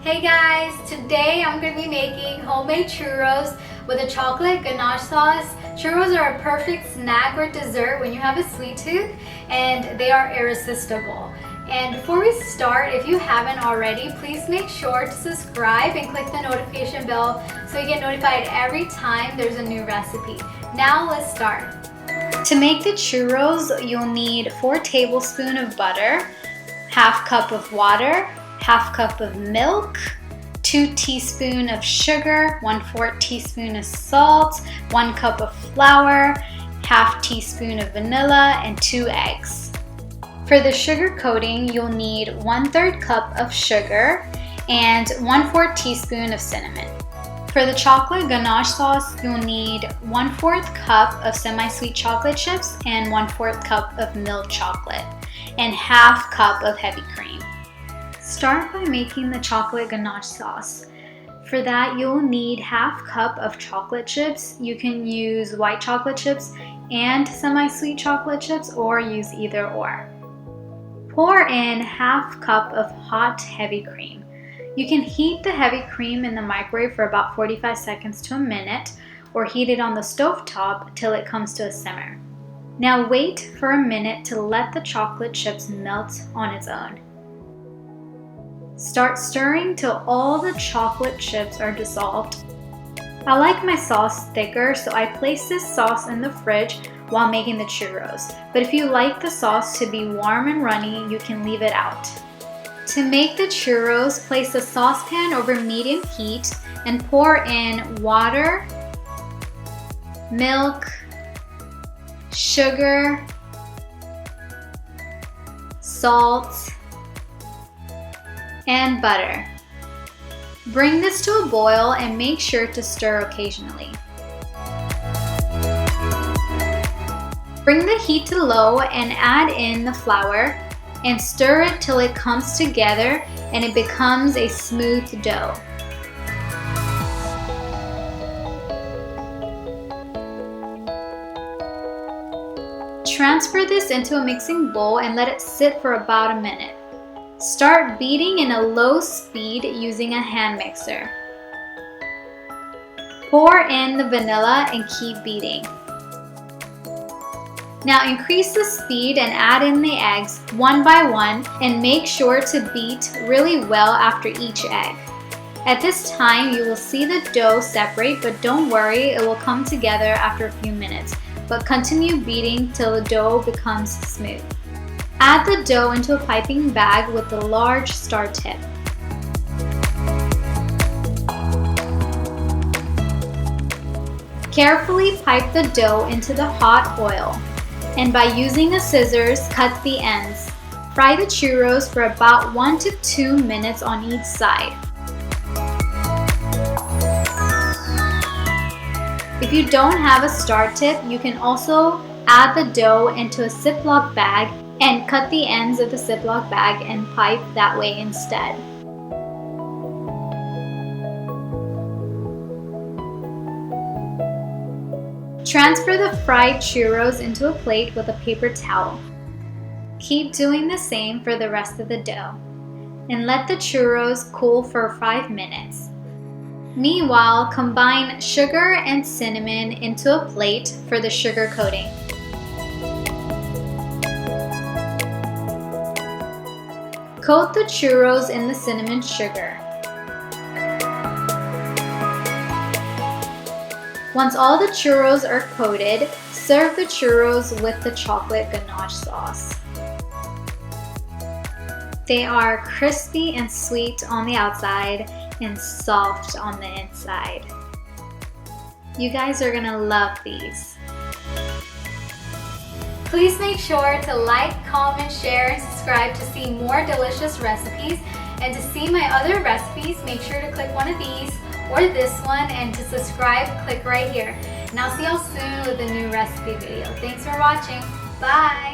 Hey guys, today I'm going to be making homemade churros with a chocolate ganache sauce. Churros are a perfect snack or dessert when you have a sweet tooth, and they are irresistible. And before we start, if you haven't already, please make sure to subscribe and click the notification bell so you get notified every time there's a new recipe. Now let's start. To make the churros, you'll need 4 tablespoons of butter, half cup of water, half cup of milk, 2 teaspoons of sugar, 1/4 teaspoon of salt, 1 cup of flour, half teaspoon of vanilla, and 2 eggs. For the sugar coating, you'll need 1/3 cup of sugar and 1/4 teaspoon of cinnamon. For the chocolate ganache sauce, you'll need 1/4 cup of semi-sweet chocolate chips and 1/4 cup of milk chocolate and half cup of heavy cream. Start by making the chocolate ganache sauce. For that, you'll need half cup of chocolate chips. You can use white chocolate chips and semi-sweet chocolate chips or use either or. Pour in half cup of hot heavy cream. You can heat the heavy cream in the microwave for about 45 seconds to a minute or heat it on the stove top till it comes to a simmer. Now wait for a minute to let the chocolate chips melt on its own. Start stirring till all the chocolate chips are dissolved. I like my sauce thicker, so I place this sauce in the fridge while making the churros. But if you like the sauce to be warm and runny, you can leave it out. To make the churros, place a saucepan over medium heat and pour in water, milk, sugar, salt, and butter. Bring this to a boil and make sure to stir occasionally. Bring the heat to low and add in the flour and stir it till it comes together and it becomes a smooth dough. Transfer this into a mixing bowl and let it sit for about a minute. Start beating in a low speed using a hand mixer. Pour in the vanilla and keep beating. Now increase the speed and add in the eggs one by one and make sure to beat really well after each egg. At this time, you will see the dough separate, but don't worry, it will come together after a few minutes. But continue beating till the dough becomes smooth. Add the dough into a piping bag with a large star tip. Carefully pipe the dough into the hot oil, and by using the scissors, cut the ends. Fry the churros for about 1 to 2 minutes on each side. If you don't have a star tip, you can also add the dough into a Ziploc bag and cut the ends of the Ziploc bag and pipe that way instead. Transfer the fried churros into a plate with a paper towel. Keep doing the same for the rest of the dough, and let the churros cool for 5 minutes. Meanwhile, combine sugar and cinnamon into a plate for the sugar coating. Coat the churros in the cinnamon sugar. Once all the churros are coated, serve the churros with the chocolate ganache sauce. They are crispy and sweet on the outside and soft on the inside. You guys are gonna love these. Please make sure to like, comment, share, and subscribe to see more delicious recipes. And to see my other recipes, make sure to click one of these or this one, and to subscribe, click right here. And I'll see y'all soon with a new recipe video. Thanks for watching. Bye!